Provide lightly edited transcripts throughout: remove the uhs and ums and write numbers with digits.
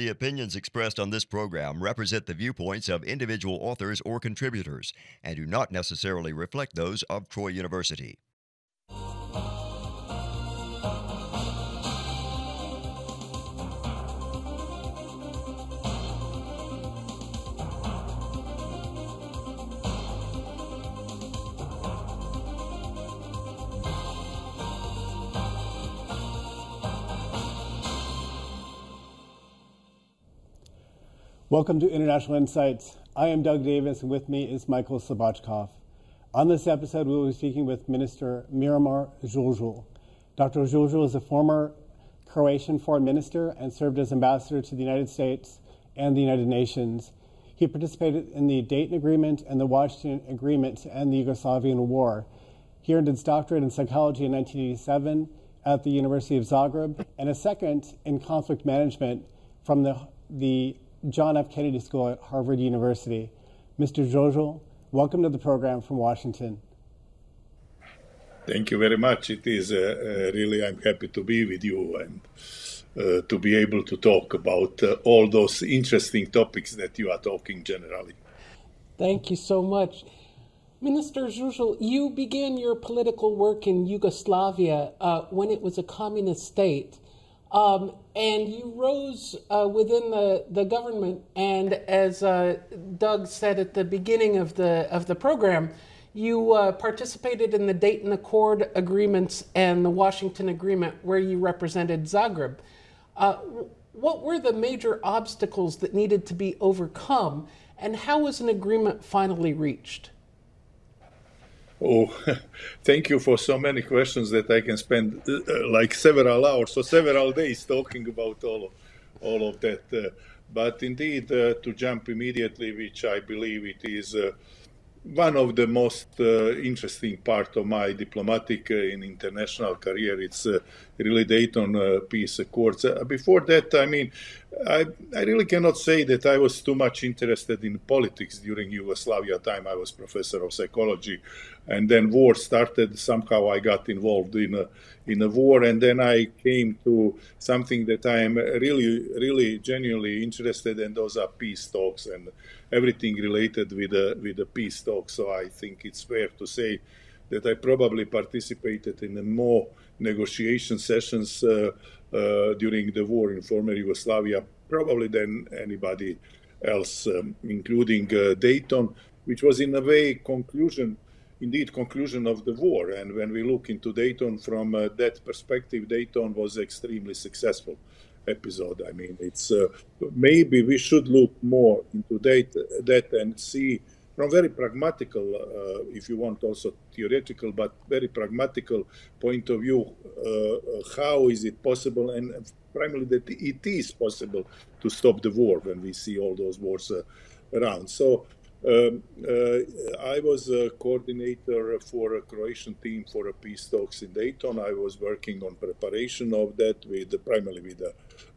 The opinions expressed on this program represent the viewpoints of individual authors or contributors and do not necessarily reflect those of Troy University. Welcome to International Insights. I am Doug Davis, and with me is Michael Slobodchikoff. On this episode, we will be speaking with Minister Miomir Žužul. Dr. Žužul is a former Croatian foreign minister and served as ambassador to the United States and the United Nations. He participated in the Dayton Agreement and the Washington Agreement to end the Yugoslavian War. He earned his doctorate in psychology in 1987 at the University of Zagreb and a second in conflict management from the John F. Kennedy School at Harvard University. Mr. Žužul, welcome to the program from Washington. Thank you very much. It is really, I'm happy to be with you and to be able to talk about all those interesting topics that you are talking generally. Thank you so much. Minister Žužul, you began your political work in Yugoslavia when it was a communist state. And you rose within the government, and as Doug said at the beginning of the program, you participated in the Dayton Accord agreements and the Washington Agreement, where you represented Zagreb. What were the major obstacles that needed to be overcome, and how was an agreement finally reached? Oh, thank you for so many questions that I can spend like several hours or several days talking about all of that. But indeed, to jump immediately, which I believe it is one of the most interesting part of my diplomatic and international career, it's really Dayton Peace Accords. Before that, I mean, I really cannot say that I was too much interested in politics during Yugoslavia time. I was professor of psychology, and then war started. Somehow I got involved in a war, and then I came to something that I am really genuinely interested in. Those are peace talks and everything related with the peace talks. So I think it's fair to say that I probably participated in more negotiation sessions during the war in former Yugoslavia, probably than anybody else, including Dayton, which was in a way conclusion of the war. And when we look into Dayton from that perspective, Dayton was extremely successful episode. I mean, it's maybe we should look more into that and see from very pragmatical, if you want also theoretical, but very pragmatical point of view, how is it possible, and primarily that it is possible to stop the war when we see all those wars around. So I was a coordinator for a Croatian team for a peace talks in Dayton. I was working on preparation of that primarily with the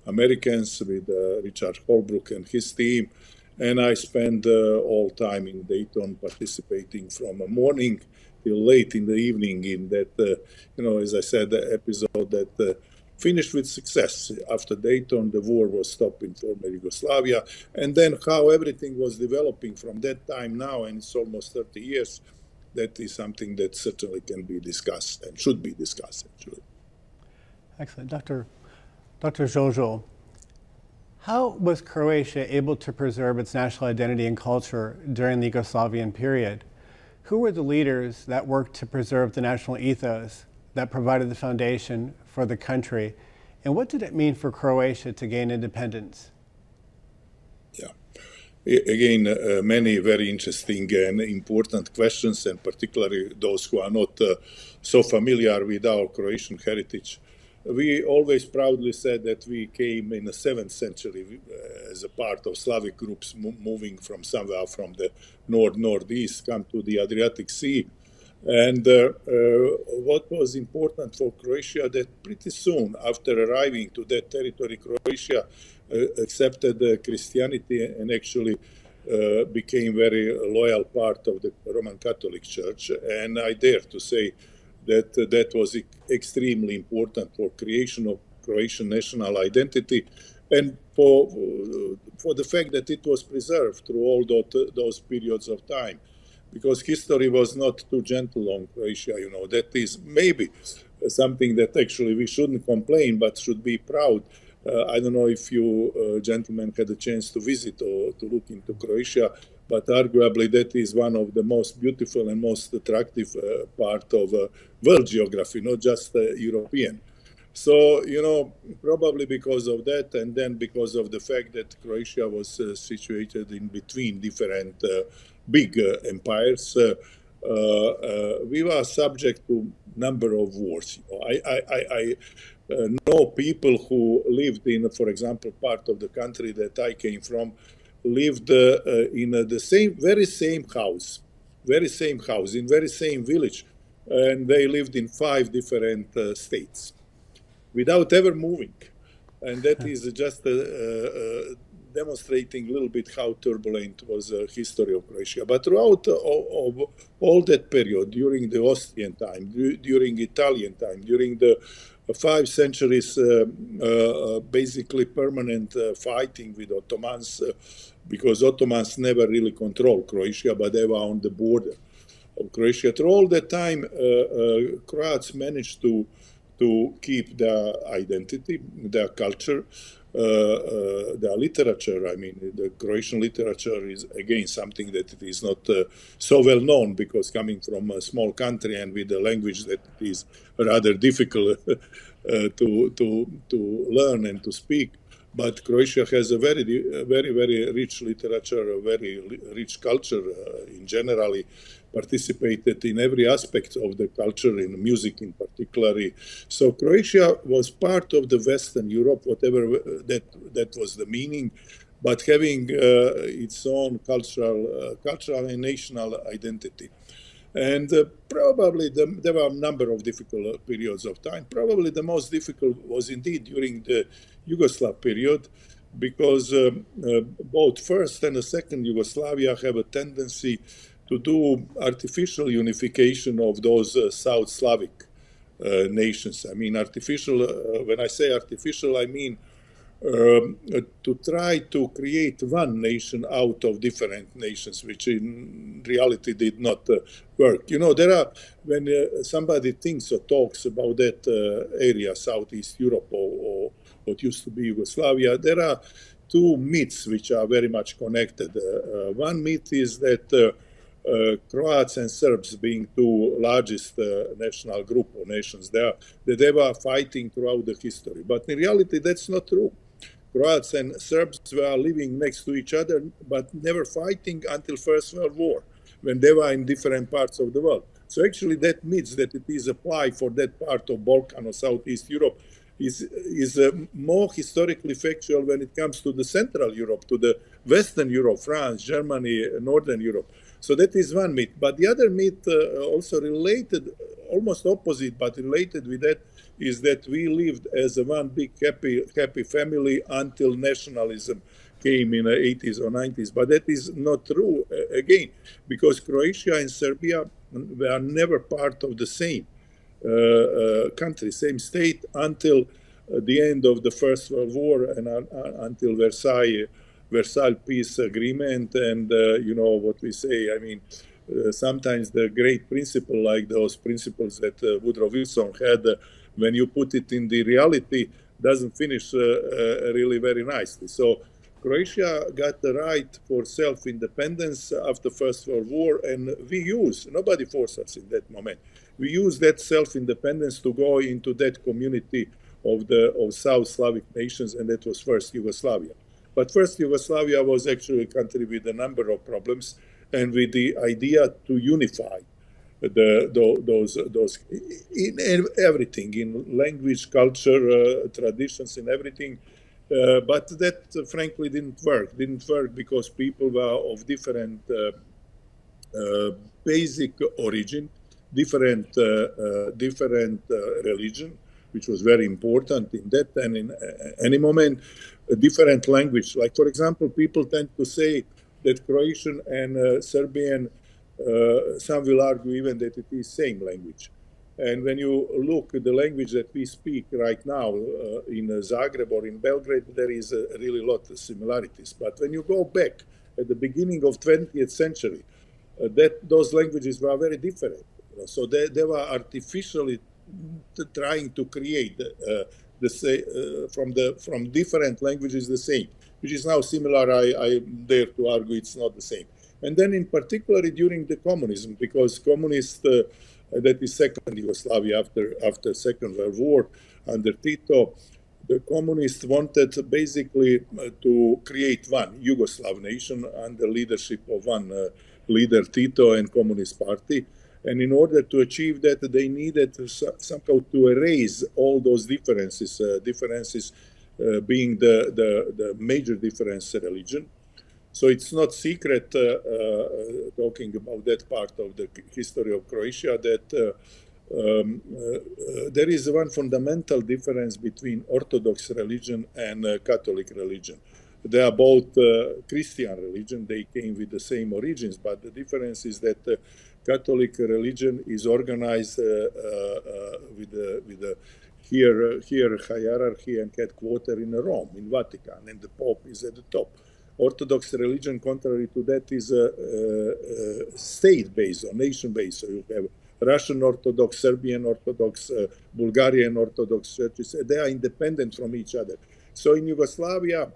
Americans, with Richard Holbrooke and his team. And I spent all time in Dayton participating from morning till late in the evening in that, as I said, the episode that finished with success. After Dayton, the war was stopped in former Yugoslavia. And then how everything was developing from that time now, and it's almost 30 years, that is something that certainly can be discussed and should be discussed, actually. Excellent. Dr. Žužul, how was Croatia able to preserve its national identity and culture during the Yugoslavian period? Who were the leaders that worked to preserve the national ethos that provided the foundation for the country? And what did it mean for Croatia to gain independence? Yeah. Again, many very interesting and important questions, and particularly those who are not so familiar with our Croatian heritage. We always proudly said that we came in the 7th century as a part of Slavic groups moving from somewhere from the northeast, come to the Adriatic Sea. And what was important for Croatia, that pretty soon after arriving to that territory, Croatia accepted Christianity and actually became very loyal part of the Roman Catholic Church. And I dare to say that was extremely important for creation of Croatian national identity. And for the fact that it was preserved through all those periods of time, because history was not too gentle on Croatia. That is maybe something that actually we shouldn't complain, but should be proud. I don't know if you gentlemen had a chance to visit or to look into Croatia, but arguably that is one of the most beautiful and most attractive part of world geography, not just European. So, probably because of that, and then because of the fact that Croatia was situated in between different big empires, we were subject to number of wars. I know people who lived in, for example, part of the country that I came from, lived in the very same house, in very same village, and they lived in 5 different states, without ever moving. And that is just demonstrating a little bit how turbulent was the history of Croatia. But throughout all that period, during the Austrian time, during Italian time, during the 5 centuries, basically permanent fighting with Ottomans, because Ottomans never really controlled Croatia, but they were on the border of Croatia. Through all that time, Croats managed to keep their identity, their culture, their literature. I mean, the Croatian literature is, again, something that it is not so well known, because coming from a small country and with a language that is rather difficult to learn and to speak. But Croatia has a very, very rich literature, a very rich culture in generally, participated in every aspect of the culture, in music in particular. So Croatia was part of the Western Europe, whatever that was the meaning, but having its own cultural and national identity. And probably there were a number of difficult periods of time. Probably the most difficult was indeed during the Yugoslav period, because both first and the second Yugoslavia have a tendency to do artificial unification of those South Slavic nations. I mean, artificial, when I say artificial, I mean to try to create one nation out of different nations, which in reality did not work. There are, when somebody thinks or talks about that area, Southeast Europe, or what used to be Yugoslavia, there are 2 myths which are very much connected. One myth is that Croats and Serbs, being 2 largest national group or nations there, that they were fighting throughout the history. But in reality, that's not true. Croats and Serbs were living next to each other, but never fighting until First World War, when they were in different parts of the world. So actually that means that it is applied for that part of Balkan or Southeast Europe is more historically factual when it comes to the Central Europe, to the Western Europe, France, Germany, Northern Europe. So that is one myth. But the other myth, also related, almost opposite, but related with that, is that we lived as a one big happy family until nationalism came in the 80s or 90s. But that is not true, again, because Croatia and Serbia were never part of the same country, same state, until the end of the First World War and until Versailles Peace Agreement. And what we say, I mean, sometimes the great principle, like those principles that Woodrow Wilson had, when you put it in the reality, doesn't finish really very nicely. So Croatia got the right for self-independence after First World War, and nobody forced us in that moment. We used that self-independence to go into that community of South Slavic nations, and that was first Yugoslavia. But first Yugoslavia was actually a country with a number of problems, and with the idea to unify those in everything, in language, culture, traditions, in everything. But that, frankly, didn't work. Didn't work because people were of different basic origin, different religion, which was very important in that, and in any moment, a different language. Like, for example, people tend to say that Croatian and Serbian, some will argue even that it is same language. And when you look at the language that we speak right now in Zagreb or in Belgrade, there is really a lot of similarities. But when you go back at the beginning of 20th century, those languages were very different. So they were artificially trying to create from different languages the same, which is now similar. I dare to argue it's not the same. And then in particular during the communism, because communists, that is second Yugoslavia after Second World War under Tito, the communists wanted basically to create one Yugoslav nation under leadership of one leader, Tito, and Communist Party. And in order to achieve that, they needed somehow to erase all those differences, being the major difference, religion. So it's not secret, talking about that part of the history of Croatia, that there is one fundamental difference between Orthodox religion and Catholic religion. They are both Christian religion. They came with the same origins, but the difference is that Catholic religion is organized with a hierarchy and headquarter in Rome, in Vatican, and the Pope is at the top. Orthodox religion, contrary to that, is state-based or nation-based. So you have Russian Orthodox, Serbian Orthodox, Bulgarian Orthodox churches. They are independent from each other. So in Yugoslavia,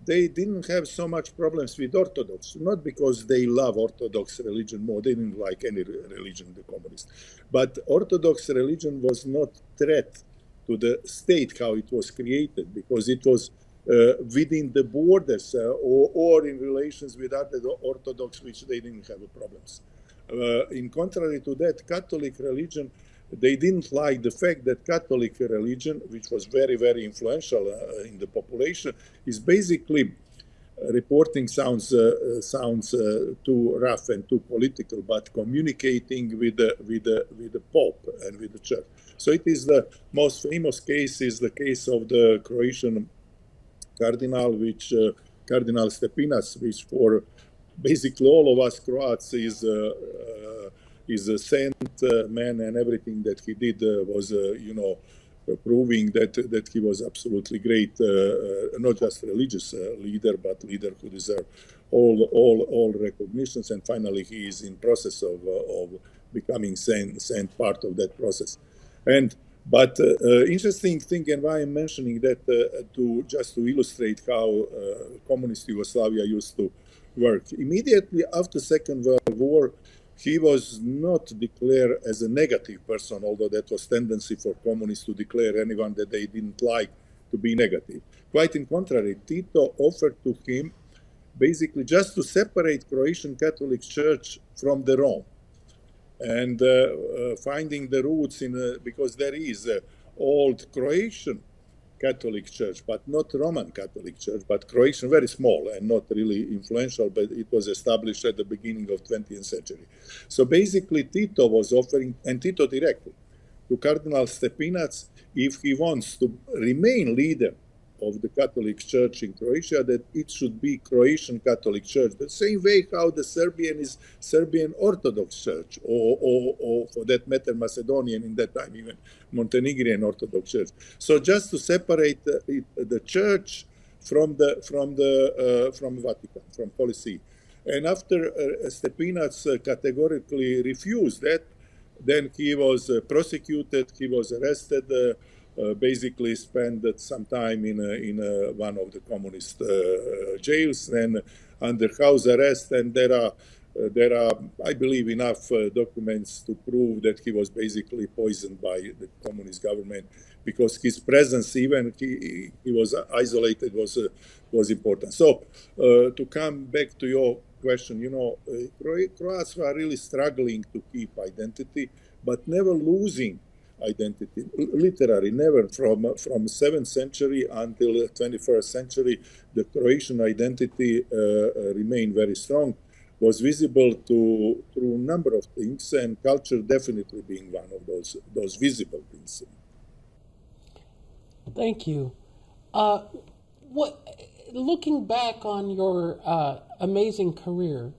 they didn't have so much problems with Orthodox, not because they love Orthodox religion more. They didn't like any religion, the communists. But Orthodox religion was not threat to the state, how it was created, because it was within the borders or in relations with other Orthodox, which they didn't have problems. In contrary to that, Catholic religion, they didn't like the fact that Catholic religion, which was very, very influential in the population, is basically, reporting sounds too rough and too political, but communicating with the Pope and with the Church. So it is the most famous case is the case of the Croatian cardinal, Cardinal Stepinac, which for basically all of us Croats is a saint man, and everything that he did was, proving that he was absolutely great, not just religious leader, but leader who deserved all recognitions. And finally, he is in process of becoming saint part of that process. But interesting thing, and why I'm mentioning that just to illustrate how communist Yugoslavia used to work. Immediately after Second World War, he was not declared as a negative person, although that was tendency for communists to declare anyone that they didn't like to be negative. Quite in contrary, Tito offered to him basically just to separate Croatian Catholic Church from the Rome. And finding the roots because there is old Croatian Catholic Church, but not Roman Catholic Church, but Croatian, very small and not really influential, but it was established at the beginning of 20th century. So basically Tito was offering, and Tito directly, to Cardinal Stepinac, if he wants to remain leader of the Catholic Church in Croatia, that it should be Croatian Catholic Church, the same way how the Serbian is Serbian Orthodox Church, or for that matter, Macedonian in that time, even Montenegrin Orthodox Church. So just to separate the Church from Vatican, from Holy See. And after Stepinac categorically refused that, then he was prosecuted, he was arrested, basically spent some time in one of the communist jails and under house arrest, and there are I believe enough documents to prove that he was basically poisoned by the communist government, because his presence, even he was isolated, was important. So to come back to your question, Croats were really struggling to keep identity, but never losing identity, literally never. From 7th century until 21st century, the Croatian identity remained very strong, was visible through a number of things, and culture definitely being one of those visible things. Thank you. Looking back on your amazing career,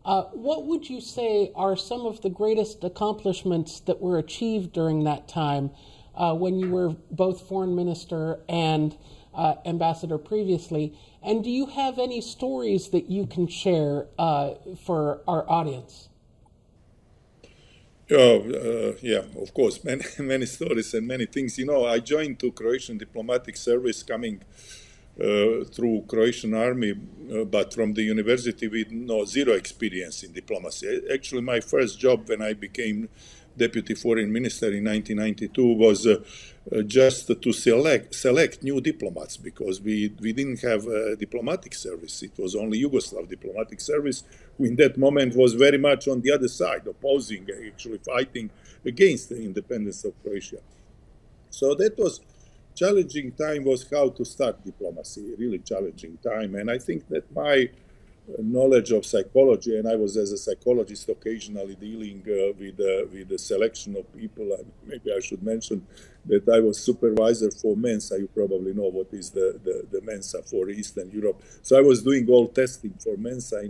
What would you say are some of the greatest accomplishments that were achieved during that time when you were both foreign minister and ambassador previously? And do you have any stories that you can share for our audience? Yeah, of course, many stories and many things. You know, I joined to Croatian diplomatic service coming through Croatian army, but from the university with zero experience in diplomacy. Actually, my first job when I became deputy foreign minister in 1992 was just to select new diplomats, because we didn't have a diplomatic service. It was only Yugoslav diplomatic service, who in that moment was very much on the other side, opposing, actually fighting against the independence of Croatia. So that was challenging time, was how to start diplomacy, really challenging time. And I think that my knowledge of psychology, and I was as a psychologist occasionally dealing with the selection of people. Maybe I should mention that I was supervisor for Mensa. You probably know what is the Mensa for Eastern Europe. So I was doing all testing for Mensa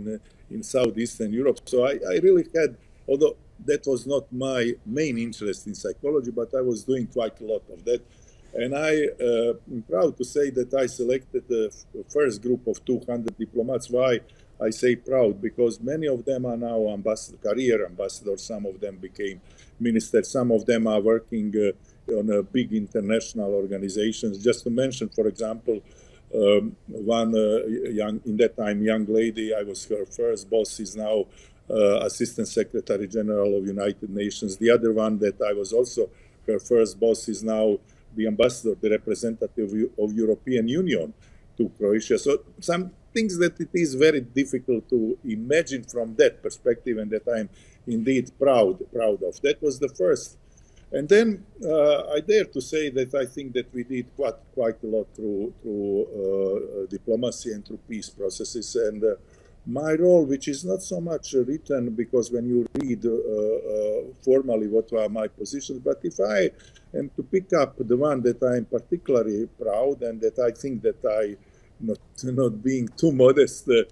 in Southeastern Europe. So I really had, although that was not my main interest in psychology, but I was doing quite a lot of that. And I'm proud to say that I selected the first group of 200 diplomats. Why I say proud? Because many of them are now career ambassadors. Some of them became ministers. Some of them are working on big international organizations. Just to mention, for example, one young lady, I was her first boss, is now Assistant Secretary General of United Nations. The other one that I was also her first boss is now the ambassador, the representative of European Union to Croatia. So some things that it is very difficult to imagine from that perspective, and that I'm indeed proud of. That was the first. And then I dare to say that I think that we did quite a lot through diplomacy and through peace processes. And my role, which is not so much written, because when you read formally what are my positions, but if I am to pick up the one that I'm particularly proud, and that I think that I, not being too modest, that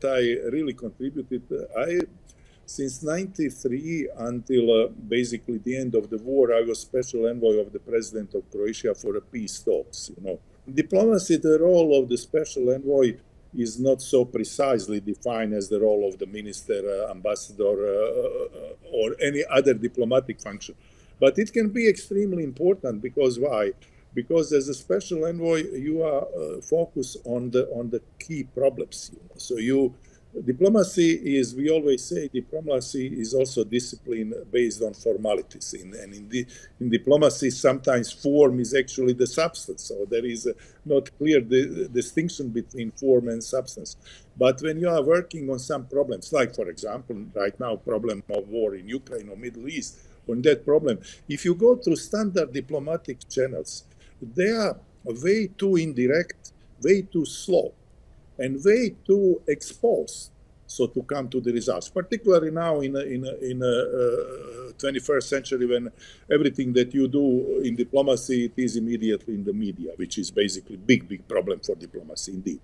I really contributed, since 93 until basically the end of the war, I was special envoy of the president of Croatia for peace talks. Diplomacy, the role of the special envoy is not so precisely defined as the role of the minister, ambassador, or any other diplomatic function. But it can be extremely important, because why? Because as a special envoy, you are focused on the key problems. So diplomacy is, we always say, diplomacy is also discipline based on formalities. And in diplomacy, sometimes form is actually the substance. So there is not clear distinction between form and substance. But when you are working on some problems, like, for example, right now, problem of war in Ukraine or Middle East, on that problem, if you go through standard diplomatic channels, they are way too indirect, way too slow, and way too exposed, so to come to the results. Particularly now in 21st century, when everything that you do in diplomacy, it is immediately in the media, which is basically big problem for diplomacy indeed.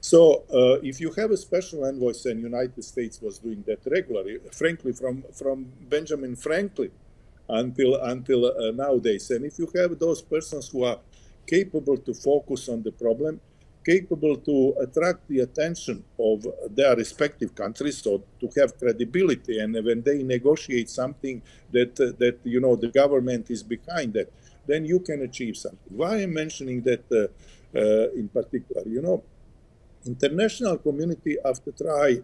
So if you have a special envoy, and United States was doing that regularly, frankly, from Benjamin Franklin until nowadays, and if you have those persons who are capable to focus on the problem, capable to attract the attention of their respective countries, so to have credibility, and when they negotiate something that the government is behind that, then you can achieve something. Why I'm mentioning that in particular? International community have to try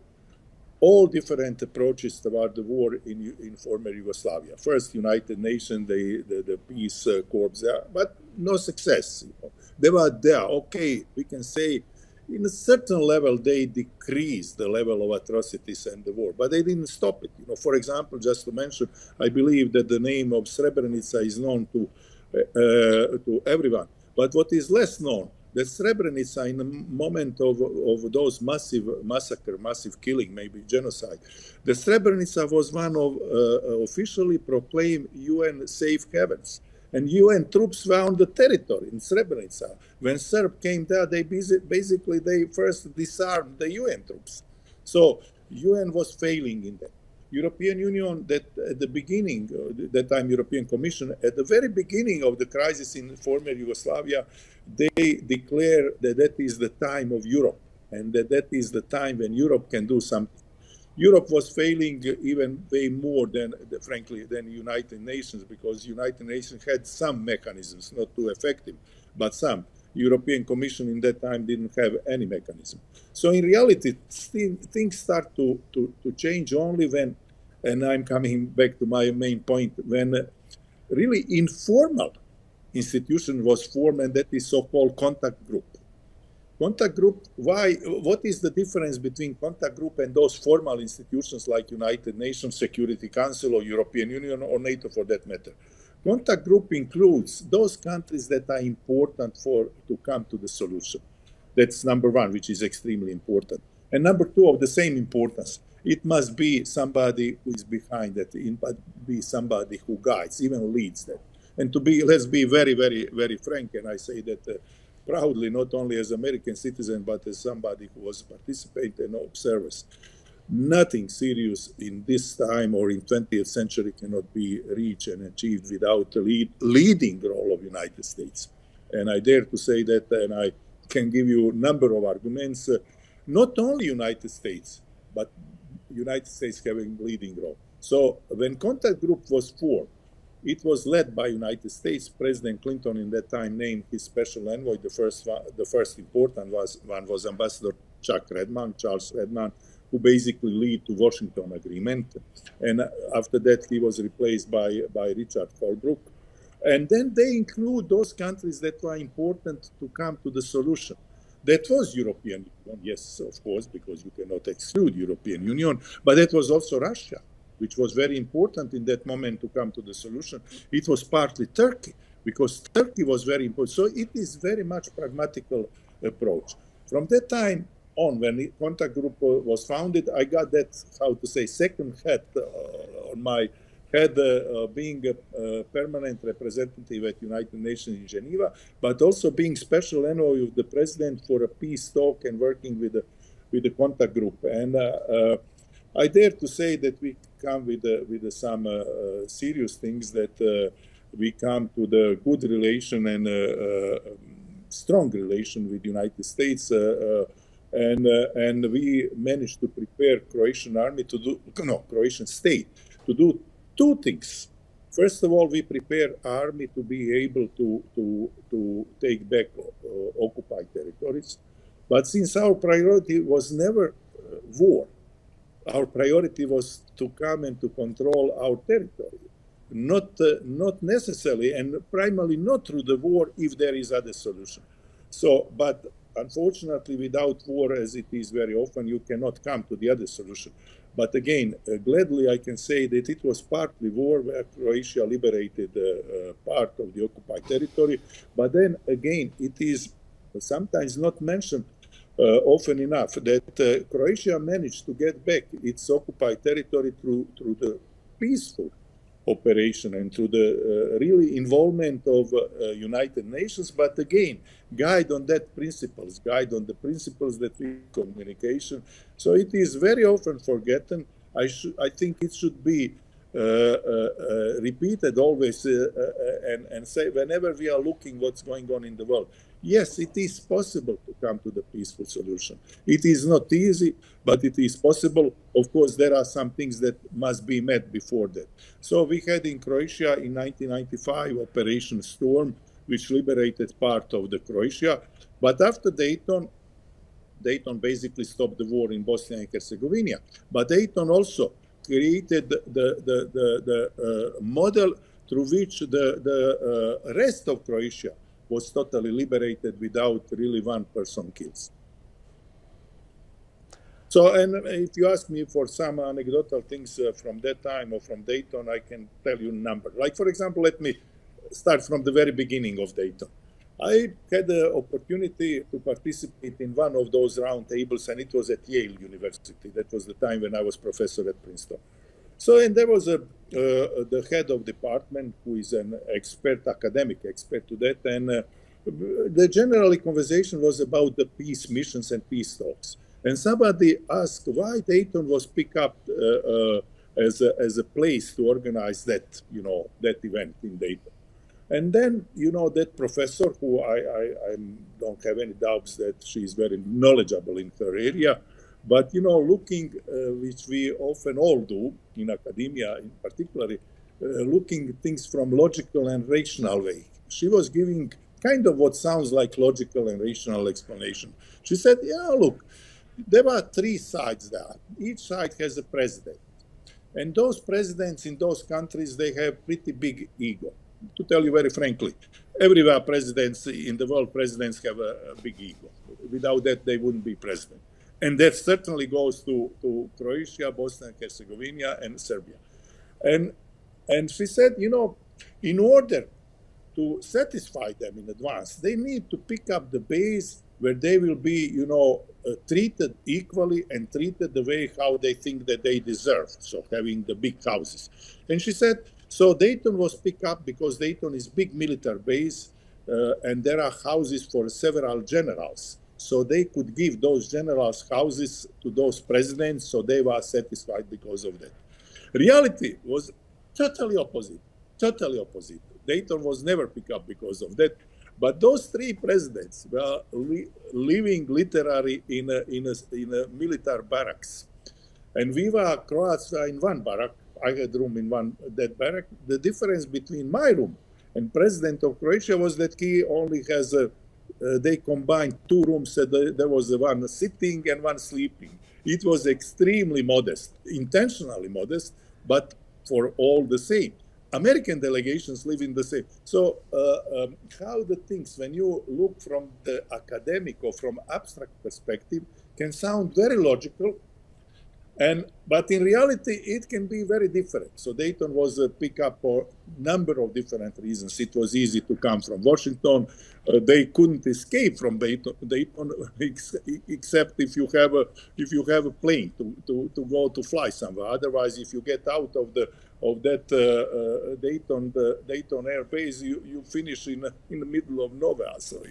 all different approaches toward the war in former Yugoslavia. First, United Nations, the Peace Corps, but no success. They were there. Okay, we can say in a certain level they decreased the level of atrocities and the war, but they didn't stop it. For example, just to mention, I believe that the name of Srebrenica is known to everyone. But what is less known, that Srebrenica, in the moment of those massive massacre, massive killing, maybe genocide, the Srebrenica was one of officially proclaimed UN safe havens. And UN troops were on the territory in Srebrenica. When Serbs came there, they first disarmed the UN troops. So UN was failing in that. European Union, that at the beginning, that time European Commission, at the very beginning of the crisis in former Yugoslavia, they declare that that is the time of Europe, and that is the time when Europe can do something. Europe was failing even way more than, frankly, than United Nations, because United Nations had some mechanisms, not too effective, but some. European Commission in that time didn't have any mechanism. So in reality, things start to change only when, and I'm coming back to my main point, when really informal institution was formed, and that is so-called contact group. Contact group, why? What is the difference between contact group and those formal institutions like United Nations, Security Council, or European Union, or NATO for that matter? Contact group includes those countries that are important to come to the solution. That's number one, which is extremely important. And number two, of the same importance, it must be somebody who is behind that, it must be somebody who guides, even leads that. And let's be very, very, very frank, and I say that proudly, not only as American citizen, but as somebody who was participating and observers. Nothing serious in this time or in 20th century cannot be reached and achieved without the leading role of United States. And I dare to say that, and I can give you a number of arguments, not only United States, but United States having leading role. So when contact group was formed, it was led by United States. President Clinton in that time named his special envoy. The first important one was Ambassador Charles Redman, who basically lead to Washington Agreement. And after that, he was replaced by Richard Holbrooke. And then they include those countries that were important to come to the solution. That was European Union, yes, of course, because you cannot exclude European Union, but that was also Russia, which was very important in that moment to come to the solution. It was partly Turkey, because Turkey was very important. So it is very much pragmatical approach. From that time on, when the contact group was founded, I got that, how to say, second hat on my head, being a permanent representative at United Nations in Geneva, but also being special envoy of the president for a peace talk and working with the contact group. And I dare to say that we come with some serious things, that we come to the good relation and strong relation with the United States, and we managed to prepare Croatian army Croatian state to do two things. First of all, we prepare army to be able to take back occupied territories. But since our priority was never war, our priority was to come and to control our territory, not necessarily, and primarily not through the war if there is other solution. So, but unfortunately, without war, as it is very often, you cannot come to the other solution. But again, gladly I can say that it was partly war where Croatia liberated part of the occupied territory. But then again, it is sometimes not mentioned often enough that Croatia managed to get back its occupied territory through the peaceful operation and through the really involvement of United Nations, but again, guide on the principles that we communication. So it is very often forgotten. I think it should be repeated always and say whenever we are looking what's going on in the world. Yes, it is possible to come to the peaceful solution. It is not easy, but it is possible. Of course, there are some things that must be met before that. So we had in Croatia in 1995 Operation Storm, which liberated part of the Croatia. But after Dayton basically stopped the war in Bosnia and Herzegovina. But Dayton also created the model through which the rest of Croatia was totally liberated without really one person kills. So, and if you ask me for some anecdotal things from that time or from Dayton, I can tell you a number. Like, for example, let me start from the very beginning of Dayton. I had the opportunity to participate in one of those round tables, and it was at Yale University. That was the time when I was professor at Princeton. So, and there was the head of department who is an academic expert to that, and the general conversation was about the peace missions and peace talks. And somebody asked why Dayton was picked up as a place to organize that, that event in Dayton. And then, that professor, who I don't have any doubts that she's very knowledgeable in her area, but, looking, which we often all do in academia in particular, looking at things from logical and rational way. She was giving kind of what sounds like logical and rational explanation. She said, yeah, look, there are three sides there. Each side has a president. And those presidents in those countries, they have pretty big ego. To tell you very frankly, everywhere presidents in the world, presidents have a big ego. Without that, they wouldn't be president. And that certainly goes to Croatia, Bosnia and Herzegovina, and Serbia. And she said, in order to satisfy them in advance, they need to pick up the base where they will be, treated equally and treated the way how they think that they deserve, so having the big houses. And she said, so Dayton was picked up because Dayton is big military base, and there are houses for several generals. So they could give those generals houses to those presidents, so they were satisfied because of that. Reality was totally opposite, totally opposite. Dayton was never picked up because of that. But those three presidents were living literally in a military barracks. And we were Croats in one barrack. I had room in that barrack. The difference between my room and President of Croatia was that he only has they combined two rooms. So there was one sitting and one sleeping. It was extremely modest, intentionally modest, but for all the same. American delegations live in the same. So how the things, when you look from the academic or from abstract perspective, can sound very logical, but in reality, it can be very different. So Dayton was a pickup for a number of different reasons. It was easy to come from Washington. They couldn't escape from Dayton except if you have a plane to go to fly somewhere. Otherwise, if you get out of that Dayton Air Base, you finish in the middle of nowhere. So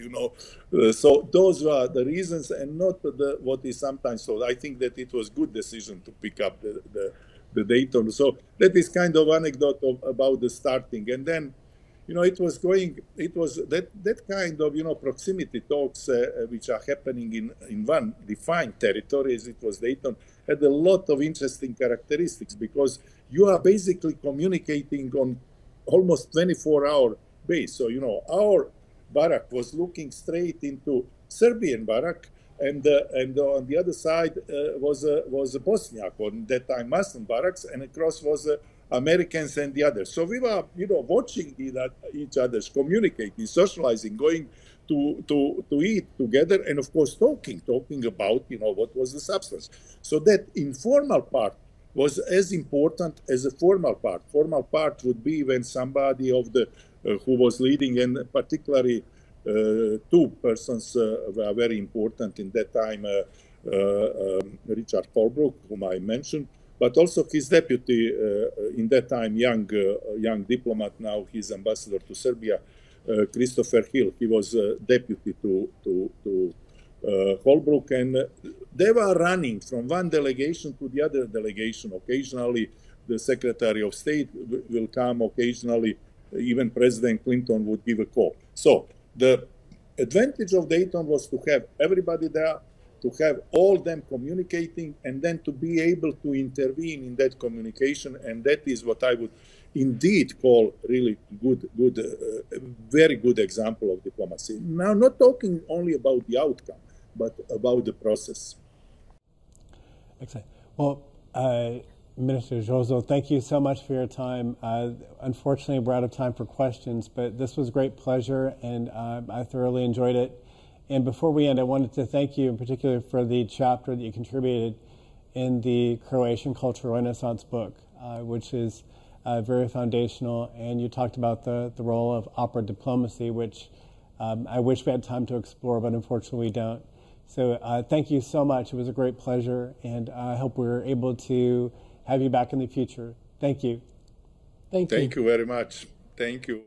so those were the reasons, and not what is sometimes told. I think that it was good decision to pick up the Dayton. So that is kind of anecdote about the starting, and then it was that kind of proximity talks which are happening in one defined territory, as it was Dayton, had a lot of interesting characteristics, because you are basically communicating on almost 24-hour base. So our barrack was looking straight into Serbian barrack, and on the other side was a Bosniak, on that time Muslim barracks, and across was Americans and the others. So we were, watching each other's, communicating, socializing, going to eat together, and of course talking about, what was the substance. So that informal part was as important as a formal part. Formal part would be when somebody of who was leading, and particularly two persons were very important in that time, Richard Holbrooke, whom I mentioned, but also his deputy in that time, young diplomat, now he's ambassador to Serbia, Christopher Hill. He was deputy to Holbrooke, and they were running from one delegation to the other delegation. Occasionally, the Secretary of State will come. Occasionally, even President Clinton would give a call. So the advantage of Dayton was to have everybody there, to have all them communicating, and then to be able to intervene in that communication. And that is what I would indeed call really very good example of diplomacy. Now, not talking only about the outcome, but about the process. Excellent. Well, Minister Žužul, thank you so much for your time. Unfortunately, we're out of time for questions, but this was a great pleasure, and I thoroughly enjoyed it. And before we end, I wanted to thank you in particular for the chapter that you contributed in the Croatian Cultural Renaissance book, which is very foundational. And you talked about the role of opera diplomacy, which I wish we had time to explore, but unfortunately we don't. So thank you so much. It was a great pleasure, and I hope we're able to have you back in the future. Thank you. Thank you very much. Thank you.